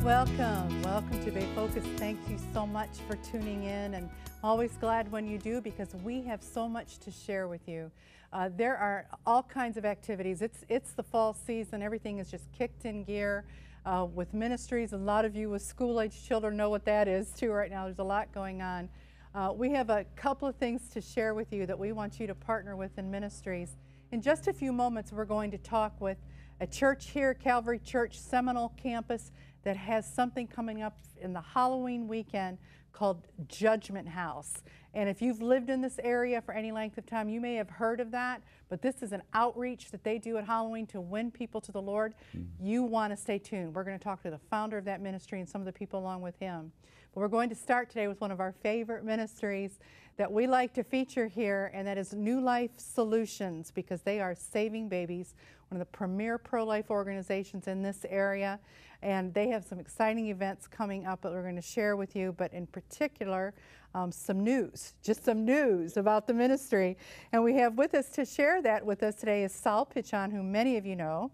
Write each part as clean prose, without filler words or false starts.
Welcome to Bay Focus. Thank you so much for tuning in, and always glad when you do because we have so much to share with you. There are all kinds of activities. It's the fall season. Everything is just kicked in gear with ministries. A lot of you with school-age children know what that is too right now. There's a lot going on. We have a couple of things to share with you that we want you to partner with in ministries. In just a few moments, we're going to talk with a church here, Calvary Church Seminole Campus, that has something coming up in the Halloween weekend called Judgment House. And if you've lived in this area for any length of time, you may have heard of that, but this is an outreach that they do at Halloween to win people to the Lord. You want to stay tuned. We're going to talk to the founder of that ministry and some of the people along with him. But we're going to start today with one of our favorite ministries that we like to feature here, and that is New Life Solutions, because they are saving babies, one of the premier pro-life organizations in this area. And they have some exciting events coming up that we're going to share with you, but in particular, some news about the ministry. And we have with us to share that with us today is Saul Pitchon, who many of you know.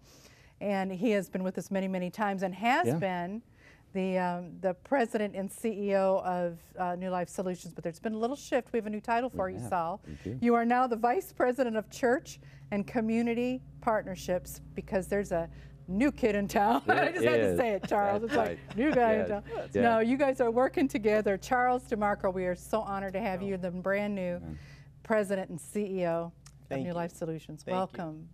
And he has been with us many, many times and has been the president and CEO of New Life Solutions. But there's been a little shift. We have a new title for you, Saul. You are now the Vice President of Church and Community Partnerships, because there's a new kid in town. I just had to say it, Charles. It's like, new guy in town. No, you guys are working together. Charles DeMarco, we are so honored to have you, the brand new president and CEO of New Life Solutions. Welcome.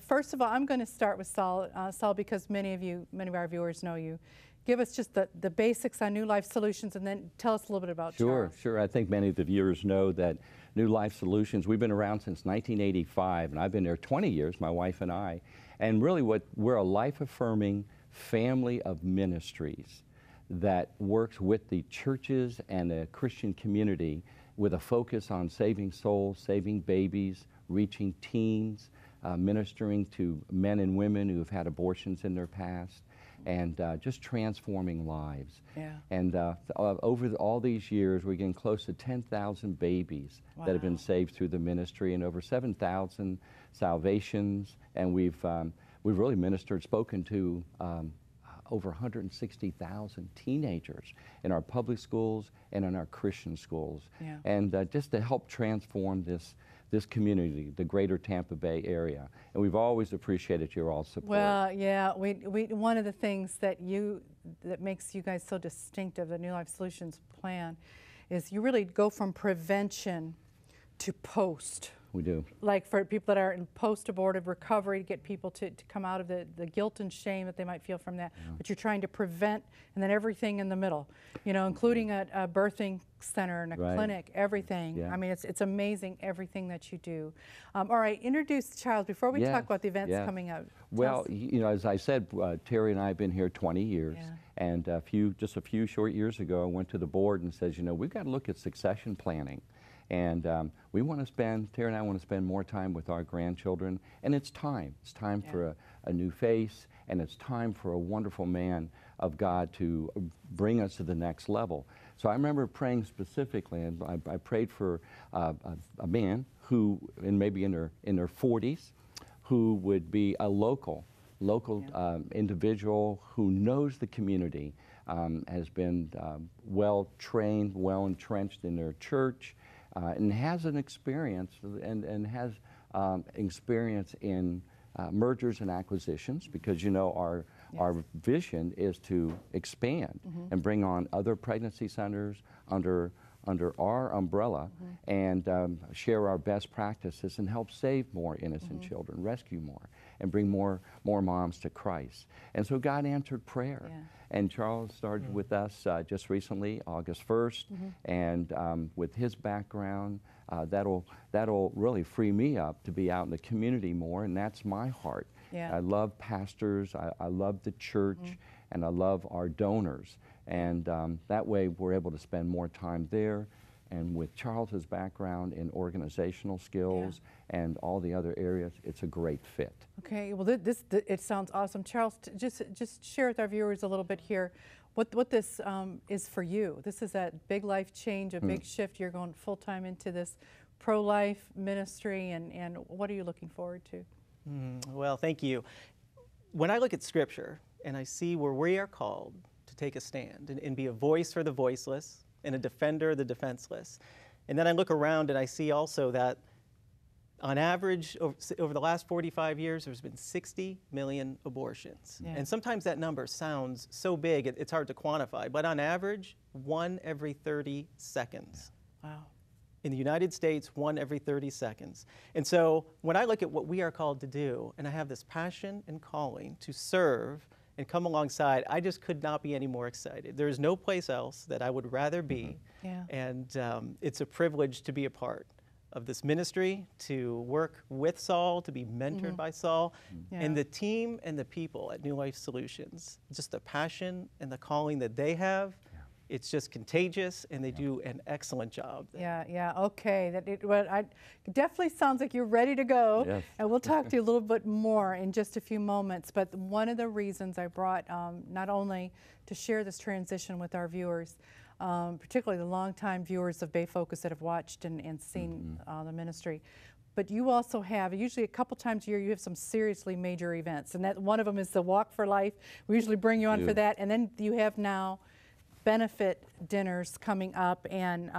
First of all, I'm going to start with Saul. Saul, because many of our viewers know you. Give us just the basics on New Life Solutions, and then tell us a little bit about Charles. Sure. I think many of the viewers know that New Life Solutions, we've been around since 1985, and I've been there 20 years, my wife and I. And really we're a life-affirming family of ministries that works with the churches and the Christian community with a focus on saving souls, saving babies, reaching teens, ministering to men and women who have had abortions in their past, and just transforming lives. And over all these years, we're getting close to 10,000 babies that have been saved through the ministry, and over 7,000 salvations. And we've really spoken to over 160,000 teenagers in our public schools and in our Christian schools. And just to help transform this community, the greater Tampa Bay area. And we've always appreciated your all support. Well, yeah, one of the things that makes you guys so distinctive, the New Life Solutions plan, is you really go from prevention to post. We do. Like for people that are in post-abortive recovery, to get people to come out of the guilt and shame that they might feel from that. But you're trying to prevent, and then everything in the middle, including a birthing center and a clinic, everything. I mean, it's amazing everything that you do. All right, introduce Charles before we talk about the events coming up. Well, as I said, Terry and I have been here 20 years. And just a few short years ago, I went to the board and says, we've got to look at succession planning. And Terry and I want to spend more time with our grandchildren, and it's time. It's time for a new face, and it's time for a wonderful man of God to bring us to the next level. So I remember praying specifically, and I prayed for a man who, maybe in their 40s, who would be a local individual who knows the community, has been well trained, well entrenched in their church, and has an experience and has experience in mergers and acquisitions, because our vision is to expand and bring on other pregnancy centers under our umbrella and share our best practices and help save more innocent children, rescue more, and bring more moms to Christ. And so God answered prayer. And Charles started with us just recently, August 1st, and with his background, that'll really free me up to be out in the community more, and that's my heart. I love pastors, I love the church, and I love our donors. And that way we're able to spend more time there. And with Charles's background in organizational skills and all the other areas, it's a great fit. Okay, well, it sounds awesome. Charles, just share with our viewers a little bit here what this is for you. This is a big life change, a big shift. You're going full-time into this pro-life ministry, and what are you looking forward to? Well, thank you. When I look at Scripture, and I see where we are called to take a stand and be a voice for the voiceless and a defender of the defenseless. And then I look around and I see also that on average, over the last 45 years, there's been 60 million abortions. Yeah. And sometimes that number sounds so big, it's hard to quantify. But on average, 1 every 30 seconds. Wow. In the United States, 1 every 30 seconds. And so when I look at what we are called to do, and I have this passion and calling to serve and come alongside, I just could not be any more excited. There is no place else that I would rather be. Yeah. And it's a privilege to be a part of this ministry, to work with Saul, to be mentored by Saul, and the team and the people at New Life Solutions. Just the passion and the calling that they have, it's just contagious, and they do an excellent job. Yeah, okay. It definitely sounds like you're ready to go, Yes. and we'll talk to you a little bit more in just a few moments. But one of the reasons I brought, not only to share this transition with our viewers, particularly the longtime viewers of Bay Focus that have watched and seen the ministry, but you also have, usually a couple times a year, you have some seriously major events, and that one of them is the Walk for Life. We usually bring you on for that, and then you have now benefit dinners coming up, and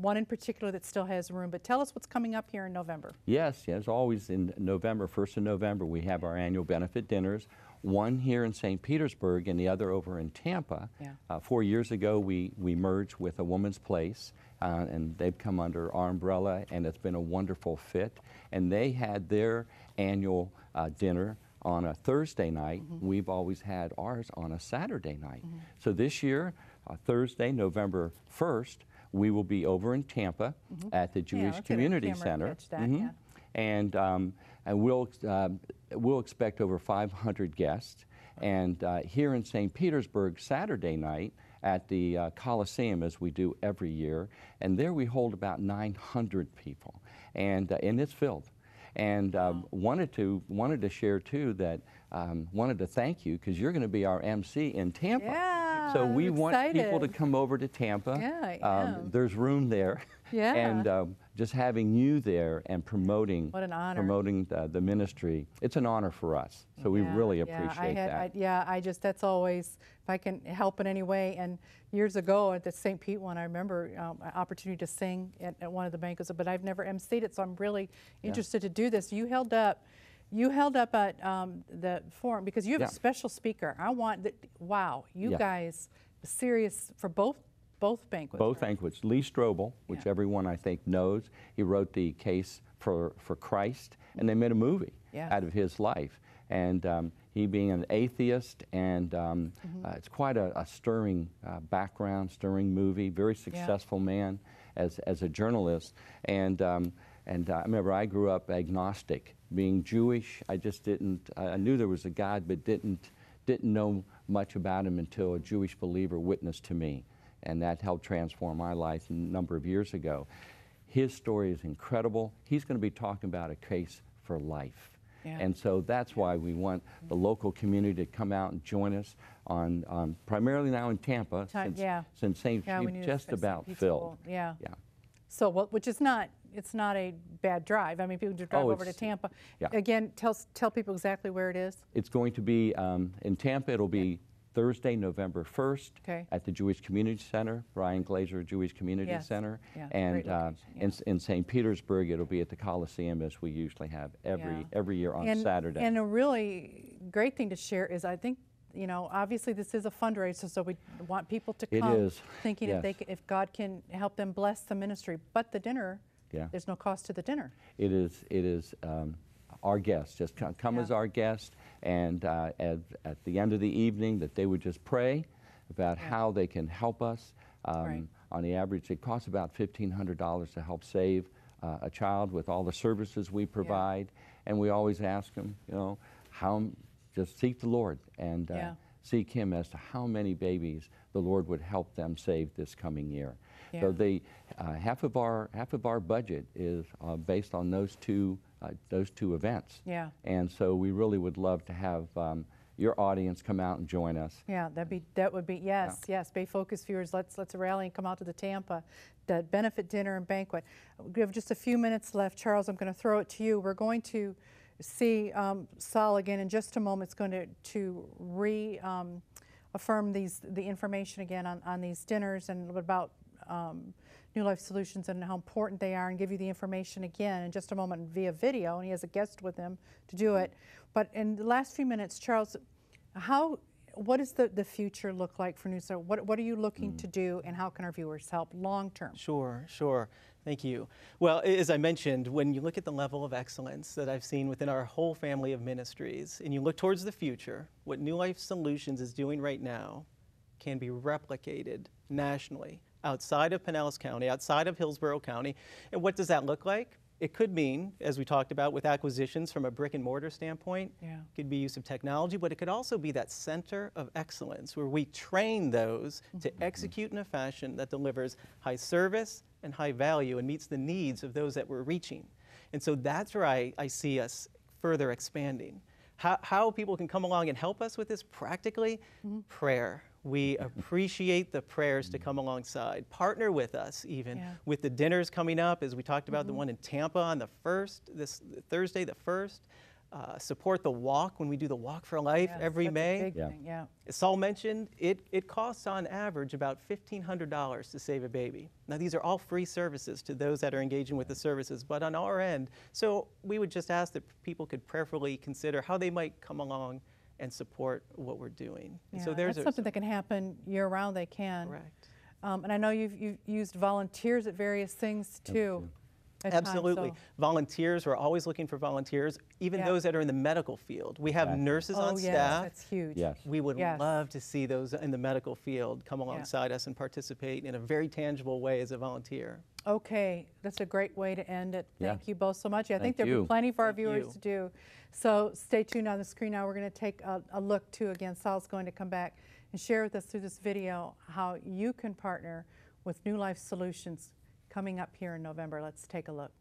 one in particular that still has room. But tell us what's coming up here in November. Yes, always in November, 1st of November, we have our annual benefit dinners. One here in St. Petersburg and the other over in Tampa. Yeah. 4 years ago, we merged with A Woman's Place, and they've come under our umbrella, and it's been a wonderful fit. And they had their annual dinner on a Thursday night. We've always had ours on a Saturday night. So this year, Thursday, November 1st, we will be over in Tampa at the Jewish Community Center. And we'll expect over 500 guests. And here in St. Petersburg, Saturday night at the Coliseum, as we do every year, and there we hold about 900 people, and it's filled. And wanted to share too that wanted to thank you, because you're going to be our MC in Tampa. Yeah, so we I'm want excited. people to come over to Tampa. Yeah, I am. There's room there. Yeah. And just having you there and promoting, What an honor. promoting the ministry, it's an honor for us. So we really appreciate that. That's always, if I can help in any way. And years ago at the St. Pete one, I remember an opportunity to sing at one of the banquets, but I've never emceed it, so I'm really interested to do this. You held up at the forum because you have a special speaker. I want that. Wow, you guys serious for both banquets. Both banquets. Lee Strobel, which everyone I think knows, he wrote the Case for Christ, and they made a movie out of his life. And he being an atheist, and it's quite a stirring background, stirring movie. Very successful man as a journalist. And I remember I grew up agnostic. Being Jewish, I just didn't. I knew there was a God, but didn't know much about him until a Jewish believer witnessed to me, and that helped transform my life a number of years ago. His story is incredible. He's going to be talking about a case for life. And so that's why we want the local community to come out and join us on primarily now in Tampa, since St. Pete just about filled. So which is not, it's not a bad drive. I mean, people just drive over to Tampa. Again, tell people exactly where it is. It's going to be in Tampa. It'll be Thursday, November 1st at the Jewish Community Center, Brian Glazer Jewish Community Center. And in St. Petersburg, it'll be at the Coliseum, as we usually have every year on Saturday. And a really great thing to share is, I think, you know, obviously this is a fundraiser, so we want people to come thinking if God can help them bless the ministry. But the dinner, there's no cost to the dinner. It is our guests. Just come as our guest, and at the end of the evening, that they would just pray about how they can help us. On the average, it costs about $1,500 to help save a child with all the services we provide. And we always ask them, you know, just seek the Lord and seek Him as to how many babies the Lord would help them save this coming year. So half of our budget is based on those two events. And so we really would love to have your audience come out and join us. That would be yes. Bay Focus viewers, let's rally and come out to the Tampa, the benefit dinner and banquet. We have just a few minutes left. Charles, I'm going to throw it to you. We're going to see Saul again in just a moment. It's going to reaffirm the information again on these dinners and a little bit about New Life Solutions and how important they are, and give you the information again in just a moment via video, and he has a guest with him to do it. But in the last few minutes, Charles, what does the future look like for New Life? What are you looking to do, and how can our viewers help long term? Sure, sure. Thank you. Well, as I mentioned, when you look at the level of excellence that I've seen within our whole family of ministries, and you look towards the future, what New Life Solutions is doing right now can be replicated nationally, outside of Pinellas County, outside of Hillsborough County. And what does that look like? It could mean, as we talked about with acquisitions from a brick and mortar standpoint, it could be use of technology, but it could also be that center of excellence where we train those to execute in a fashion that delivers high service and high value and meets the needs of those that we're reaching. And so that's where I see us further expanding. How people can come along and help us with this practically? Prayer. We appreciate the prayers to come alongside. Partner with us even with the dinners coming up, as we talked about the one in Tampa on the 1st, this Thursday the 1st. Support the walk when we do the Walk for Life every May. Big thing, As Saul mentioned, it costs on average about $1,500 to save a baby. Now these are all free services to those that are engaging with the services, but on our end, so we would just ask that people could prayerfully consider how they might come along and support what we're doing. Yeah, so there's that's something that can happen year-round. They can. Correct. And I know you've used volunteers at various things too. Absolutely. Volunteers, we're always looking for volunteers, even those that are in the medical field. We have nurses on staff. That's huge. We would love to see those in the medical field come alongside us and participate in a very tangible way as a volunteer. Okay, that's a great way to end it. Thank you both so much. I think Thank there'll you. be plenty for our viewers to do. So stay tuned on the screen now. We're going to take a look too. Again, Saul's going to come back and share with us through this video how you can partner with New Life Solutions coming up here in November. Let's take a look.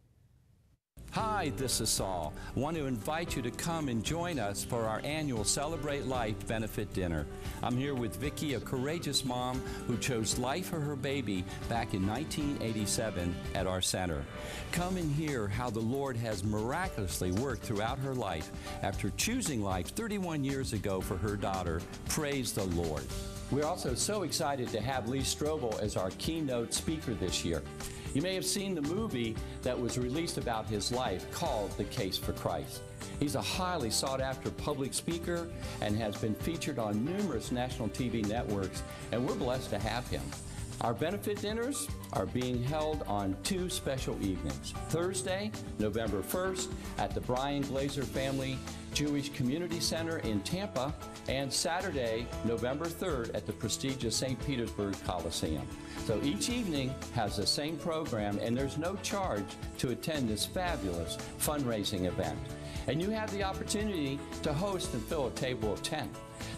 Hi, this is Saul. I want to invite you to come and join us for our annual Celebrate Life benefit dinner. I'm here with Vicki, a courageous mom who chose life for her baby back in 1987 at our center. Come and hear how the Lord has miraculously worked throughout her life after choosing life 31 years ago for her daughter. Praise the Lord. We're also so excited to have Lee Strobel as our keynote speaker this year. You may have seen the movie that was released about his life called The Case for Christ. He's a highly sought-after public speaker and has been featured on numerous national TV networks, and we're blessed to have him. Our benefit dinners are being held on 2 special evenings. Thursday, November 1st at the Brian Glazer Family Jewish Community Center in Tampa, and Saturday, November 3rd at the prestigious St. Petersburg Coliseum. So each evening has the same program, and there's no charge to attend this fabulous fundraising event. And you have the opportunity to host and fill a table of 10.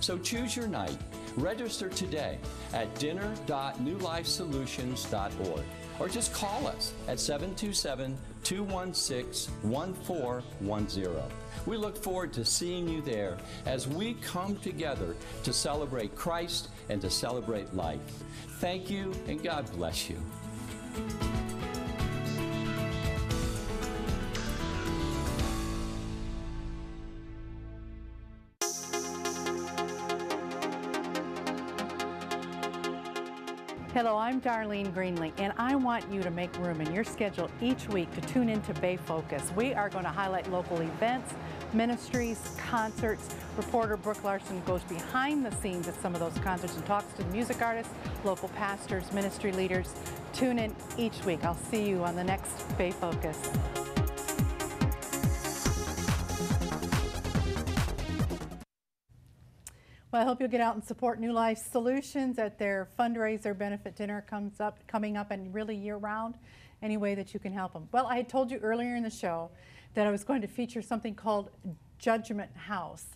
So choose your night. Register today at dinner.newlifesolutions.org, or just call us at 727-216-1410. We look forward to seeing you there as we come together to celebrate Christ and to celebrate life. Thank you, and God bless you. Hello, I'm Darlene Greenlee, and I want you to make room in your schedule each week to tune into Bay Focus. We are going to highlight local events, ministries, concerts. Reporter Brooke Larson goes behind the scenes at some of those concerts and talks to the music artists, local pastors, ministry leaders. Tune in each week. I'll see you on the next Bay Focus. Well, I hope you'll get out and support New Life Solutions at their fundraiser benefit dinner coming up and really year-round, any way that you can help them. Well, I had told you earlier in the show that I was going to feature something called Judgement House.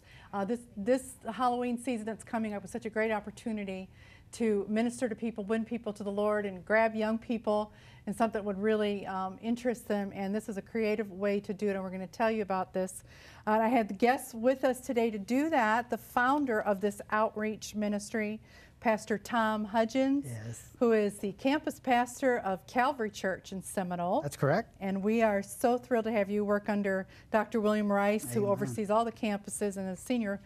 This Halloween season that's coming up is such a great opportunity to minister to people, win people to the Lord, and grab young people and something that would really interest them. And this is a creative way to do it, and we're going to tell you about this. I had the guests with us today to do that. The founder of this outreach ministry, Pastor Tom Hudgins, Yes. who is the campus pastor of Calvary Church in Seminole. That's correct. And we are so thrilled to have you work under Dr. William Rice, who Amen. oversees all the campuses and is senior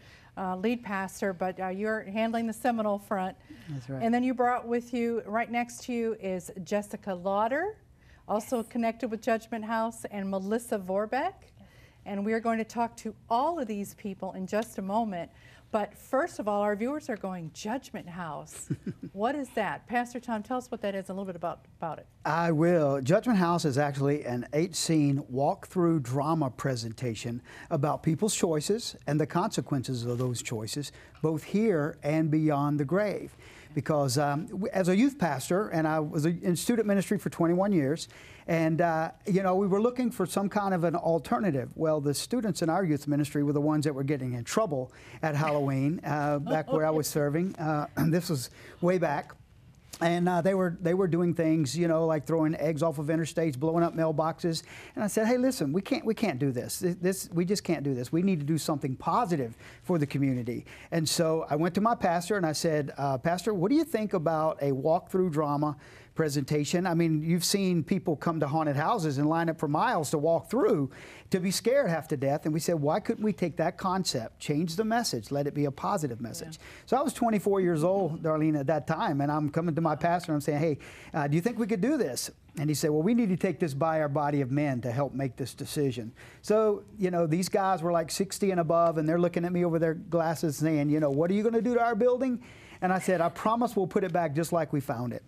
lead pastor, but you're handling the Seminole front. That's right. And then you brought with you, right next to you is Jessica Lauder, also connected with Judgment House, and Melissa Vorbeck. And we are going to talk to all of these people in just a moment. But first of all, our viewers are going, Judgment House. What is that? Pastor Tom, tell us what that is, a little bit about it. I will. Judgment House is actually an 8-scene walk-through drama presentation about people's choices and the consequences of those choices, both here and beyond the grave. Because as a youth pastor, and I was in student ministry for 21 years, and you know, we were looking for some kind of an alternative. Well, the students in our youth ministry were the ones that were getting in trouble at Halloween, back where I was serving. This was way back. And they were doing things, you know, like throwing eggs off of interstates, blowing up mailboxes. And I said, hey, listen, we can't do this. We just can't do this. We need to do something positive for the community. And so I went to my pastor and I said, Pastor, what do you think about a walk-through drama presentation? I mean, you've seen people come to haunted houses and line up for miles to walk through to be scared half to death. And we said, why couldn't we take that concept, change the message, let it be a positive message? Yeah. So I was 24 years old, Darlene, at that time, and I'm coming to my pastor and I'm saying, hey, do you think we could do this? And he said, well, we need to take this by our body of men to help make this decision. So, you know, these guys were like 60 and above, and they're looking at me over their glasses saying, you know, what are you going to do to our building? And I said, I promise we'll put it back just like we found it.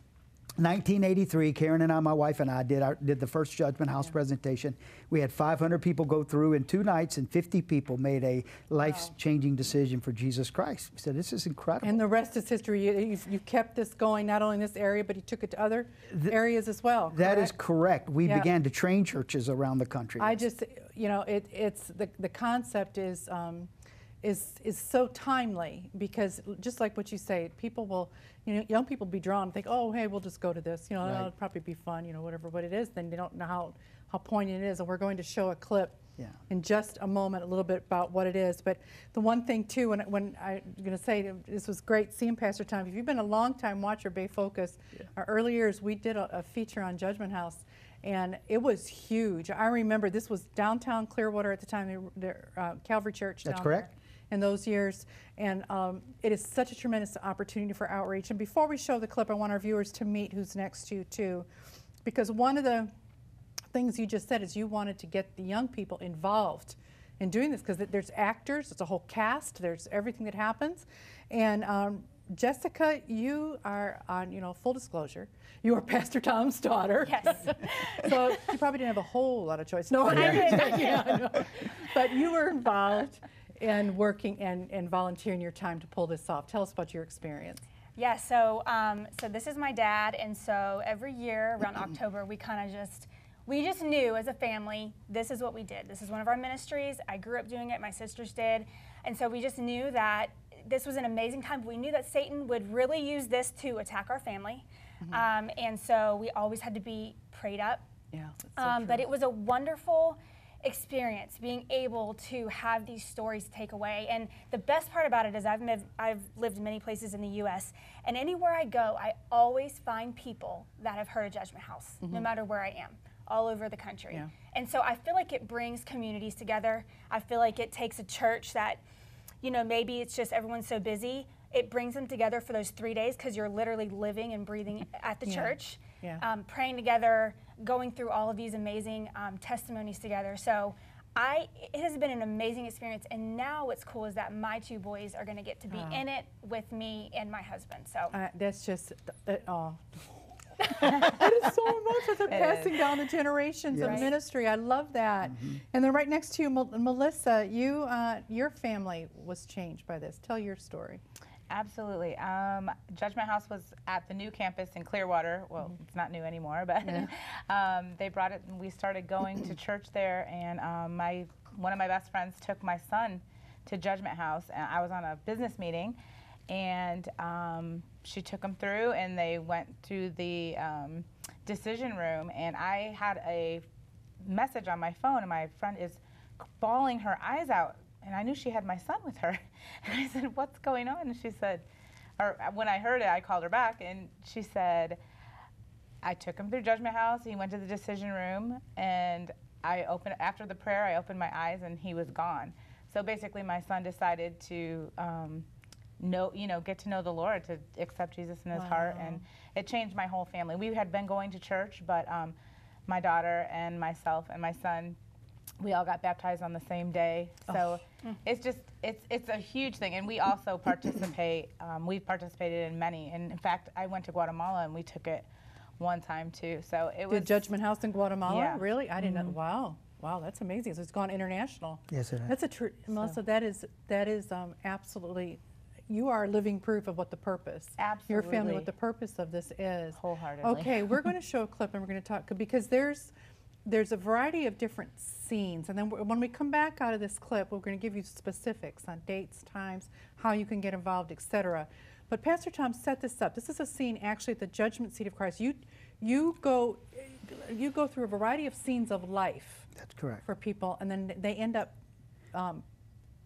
1983, Karen and I, my wife and I, did the first Judgment House presentation. We had 500 people go through in 2 nights, and 50 people made a life-changing decision for Jesus Christ. We said, this is incredible. And the rest is history. You kept this going not only in this area, but you took it to other areas as well. Correct? That is correct. We began to train churches around the country. I just, you know, it's the concept is so timely, because just like what you say, people will, you know, young people be drawn and think, oh, hey, we'll just go to this, you know, Right. it'll probably be fun, you know, whatever. But it is, then they don't know how poignant it is. And we're going to show a clip in just a moment, a little bit about what it is. But the one thing too, when I'm going to say, this was great seeing Pastor Tom. If you've been a long time watcher, Bay Focus, our early years, we did a feature on Judgment House. And it was huge. I remember this was downtown Clearwater at the time, the Calvary Church. That's down correct. There in those years, and it is such a tremendous opportunity for outreach. And before we show the clip, I want our viewers to meet who's next to you too, because one of the things you just said is you wanted to get the young people involved in doing this, because there's actors, it's a whole cast, there's everything that happens. And Jessica, you are on, you know, full disclosure, you are Pastor Tom's daughter. Yes. So you probably didn't have a whole lot of choice. No, I didn't. Yeah, I know. But you were involved and working and volunteering your time to pull this off. Tell us about your experience. Yeah, so this is my dad, and so every year around October, we just knew as a family, this is what we did. This is one of our ministries. I grew up doing it, my sisters did, and so we just knew that this was an amazing time. We knew that Satan would really use this to attack our family, and so we always had to be prayed up. Yeah, that's so true. But it was a wonderful experience being able to have these stories take away. And the best part about it is I've lived in many places in the U.S., and anywhere I go, I always find people that have heard of Judgment House, no matter where I am, all over the country. Yeah. And so I feel like it brings communities together. I feel like it takes a church that, you know, maybe it's just everyone's so busy. It brings them together for those 3 days, because you're literally living and breathing at the church, praying together, going through all of these amazing testimonies together. So it has been an amazing experience, and now what's cool is that my 2 boys are going to get to be in it with me and my husband. So that's just, oh. It is so much of passing down the generations of ministry. I love that. And then right next to you, Melissa, your family was changed by this. Tell your story. Absolutely. Judgment House was at the new campus in Clearwater. Well, it's not new anymore, but they brought it, and we started going to church there. And one of my best friends took my son to Judgment House, and I was on a business meeting, and she took him through, and they went to the decision room, and I had a message on my phone, and my friend is bawling her eyes out, and I knew she had my son with her. And I said, what's going on? And she said, or when I heard it, I called her back, and she said, I took him through Judgment House. He went to the decision room, and after the prayer, I opened my eyes, and he was gone. So basically, my son decided to get to know the Lord, to accept Jesus in his heart, and it changed my whole family. We had been going to church, but my daughter and myself and my son, we all got baptized on the same day. So it's a huge thing, and we also participate. We've participated in many, and in fact, I went to Guatemala and we took it one time too. So it was the Judgment House in Guatemala. Yeah. Really, I didn't know. Wow, that's amazing. So it's gone international. Yes, it has. That's Melissa. That is absolutely. You are living proof of what the purpose. Absolutely. Your family, what the purpose of this is. Wholeheartedly. Okay, we're going to show a clip and we're going to talk because there's a variety of different scenes, and then when we come back out of this clip, we're going to give you specifics on dates, times, how you can get involved, etc. But Pastor Tom set this up. This is a scene actually at the Judgment Seat of Christ. You go through a variety of scenes of life. That's correct. For people, and then they end up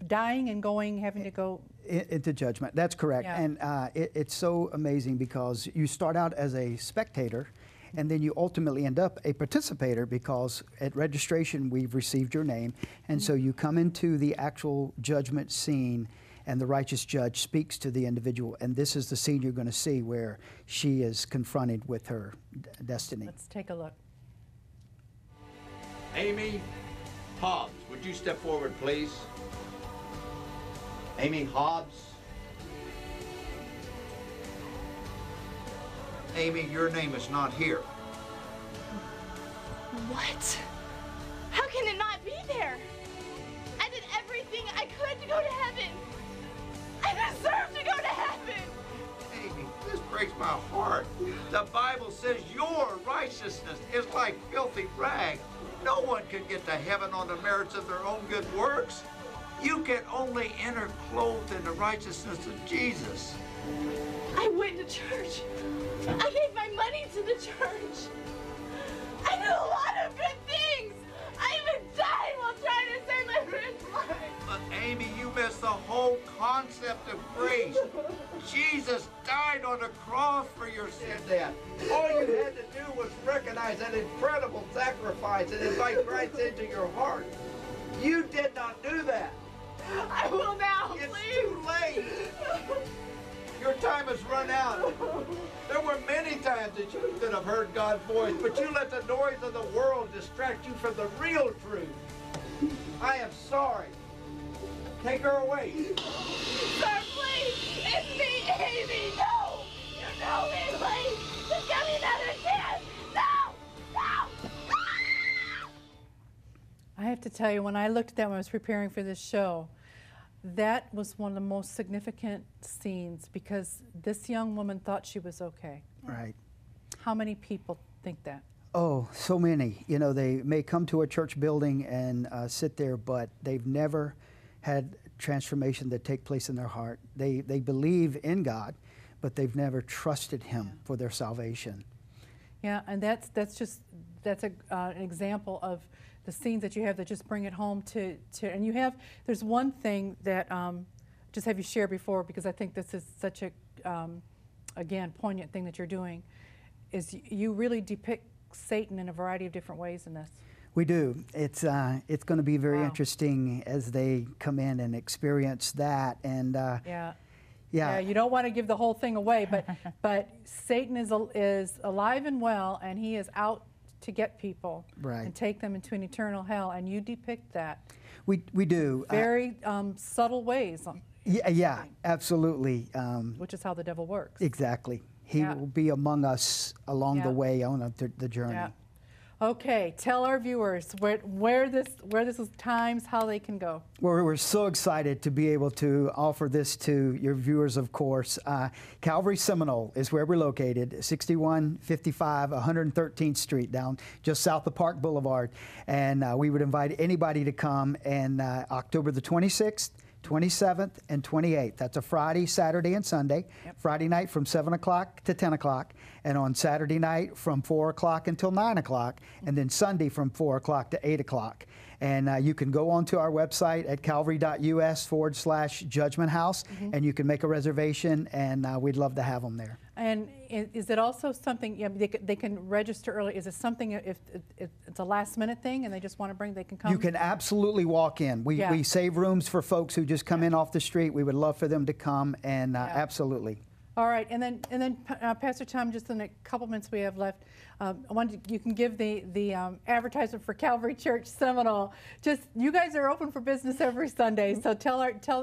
dying and having to go into judgment. That's correct. Yeah. And it's so amazing because you start out as a spectator, and then you ultimately end up a participator because at registration we've received your name, and so you come into the actual judgment scene, and the righteous judge speaks to the individual, and this is the scene you're going to see where she is confronted with her destiny. Let's take a look. Amy Hobbs, would you step forward, please? Amy Hobbs. Amy, your name is not here. What? How can it not be there? I did everything I could to go to heaven. I deserve to go to heaven. Amy, this breaks my heart. The Bible says your righteousness is like filthy rags. No one can get to heaven on the merits of their own good works. You can only enter clothed in the righteousness of Jesus. I went to church. I gave my money to the church. I did a lot of good things. I even died while trying to save my friend's life. But Amy, you missed the whole concept of grace. Jesus died on the cross for your sin debt. All you had to do was recognize that incredible sacrifice and invite Christ into your heart. You did not do that. I will now, It's please. too late. Your time has run out. There were many times that you could have heard God's voice, but you let the noise of the world distract you from the real truth. I am sorry. Take her away. Sir, please. It's me, Amy. No. You know me, please. Just give me another chance. No. No. I have to tell you, when I looked at that when I was preparing for this show, that was one of the most significant scenes because this young woman thought she was okay. Right. How many people think that? Oh, so many. You know, they may come to a church building and sit there, but they've never had transformation that take place in their heart. They believe in God, but they've never trusted Him for their salvation. Yeah, and that's an example of the scenes that you have that just bring it home to and there's one thing that just have you share before, because I think this is such a again poignant thing that you're doing, is you really depict Satan in a variety of different ways in this. We do. It's going to be very interesting as they come in and experience that. And yeah, you don't want to give the whole thing away, but Satan is alive and well, and he is out to get people and take them into an eternal hell, and you depict that. We do. Very subtle ways. Yeah, absolutely. Which is how the devil works. Exactly. He will be among us along the way on the journey. Yeah. Okay, tell our viewers where this is, times, how they can go. Well, we're so excited to be able to offer this to your viewers, of course. Calvary Seminole is where we're located, 6155 113th Street, down just south of Park Boulevard. And we would invite anybody to come, and October the 26th, 27th, and 28th. That's a Friday, Saturday, and Sunday. Yep. Friday night from 7 o'clock to 10 o'clock, and on Saturday night from 4 o'clock until 9 o'clock, and then Sunday from 4 o'clock to 8 o'clock. And you can go onto our website at calvary.us/Judgment House, and you can make a reservation, and we'd love to have them there. And is it also something, they can register early? Is it something, if it's a last minute thing and they just want to bring, they can come? You can absolutely walk in. We save rooms for folks who just come in off the street. We would love for them to come, and absolutely. All right, and then Pastor Tom, just in a couple minutes we have left, you can give the advertisement for Calvary Church Seminole. Just, you guys are open for business every Sunday, so tell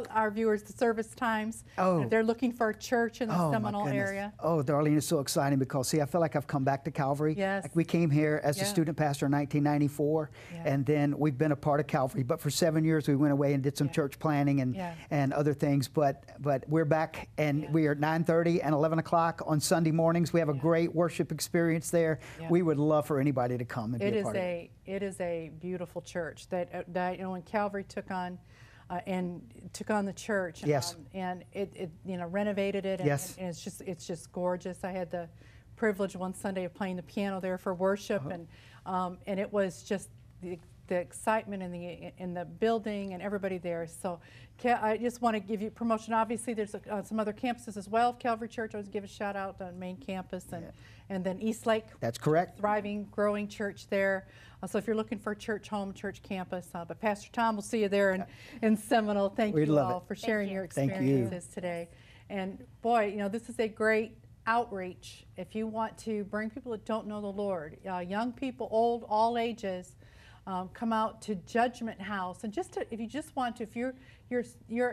our viewers the service times. If they're looking for a church in the Seminole area. Oh, Darlene, it's so exciting because, see, I feel like I've come back to Calvary. Yes. Like we came here as a student pastor in 1994, and then we've been a part of Calvary. But for 7 years, we went away and did some church planning and other things. But we're back, and we are at 9:30 and 11 o'clock on Sunday mornings. We have a great worship experience there. We would love for anybody to come and be a part of it. It is a beautiful church that when Calvary took on the church, and it renovated it, and it's just gorgeous. I had the privilege one Sunday of playing the piano there for worship, and it was just the excitement in the building and everybody there. So I just want to give you promotion. Obviously, there's some other campuses as well. Calvary Church, I want to give a shout out on main campus, and then East Lake. That's correct. Thriving, growing church there. So if you're looking for a church home, church campus, but Pastor Tom will see you there in Seminole. Thank you all for sharing your experiences today. And boy, this is a great outreach. If you want to bring people that don't know the Lord, young people, old, all ages, come out to Judgment House, and if you just want to, if you're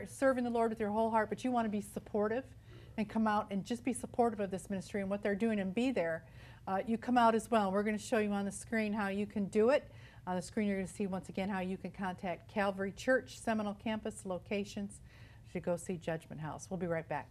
serving the Lord with your whole heart, but you want to be supportive, and come out and just be supportive of this ministry and what they're doing and be there, you come out as well. We're going to show you on the screen how you can do it. On the screen, you're going to see once again how you can contact Calvary Church Seminole Campus locations to go see Judgment House. We'll be right back.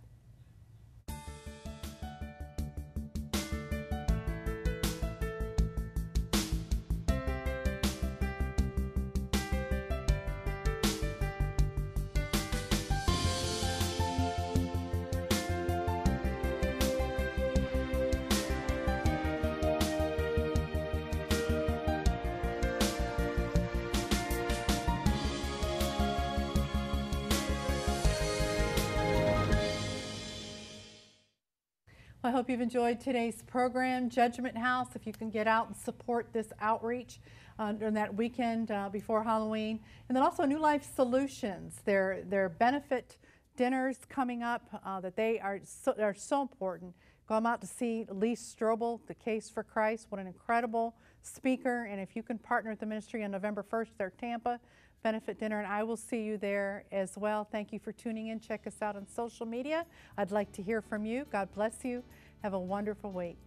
I hope you've enjoyed today's program, Judgment House. If you can get out and support this outreach during that weekend before Halloween. And then also New Life Solutions, their benefit dinners coming up that they are so important. Go out to see Lee Strobel, The Case for Christ. What an incredible speaker. And if you can partner with the ministry on November 1st, their Tampa benefit dinner, and I will see you there as well. Thank you for tuning in. Check us out on social media. I'd like to hear from you. God bless you. Have a wonderful week.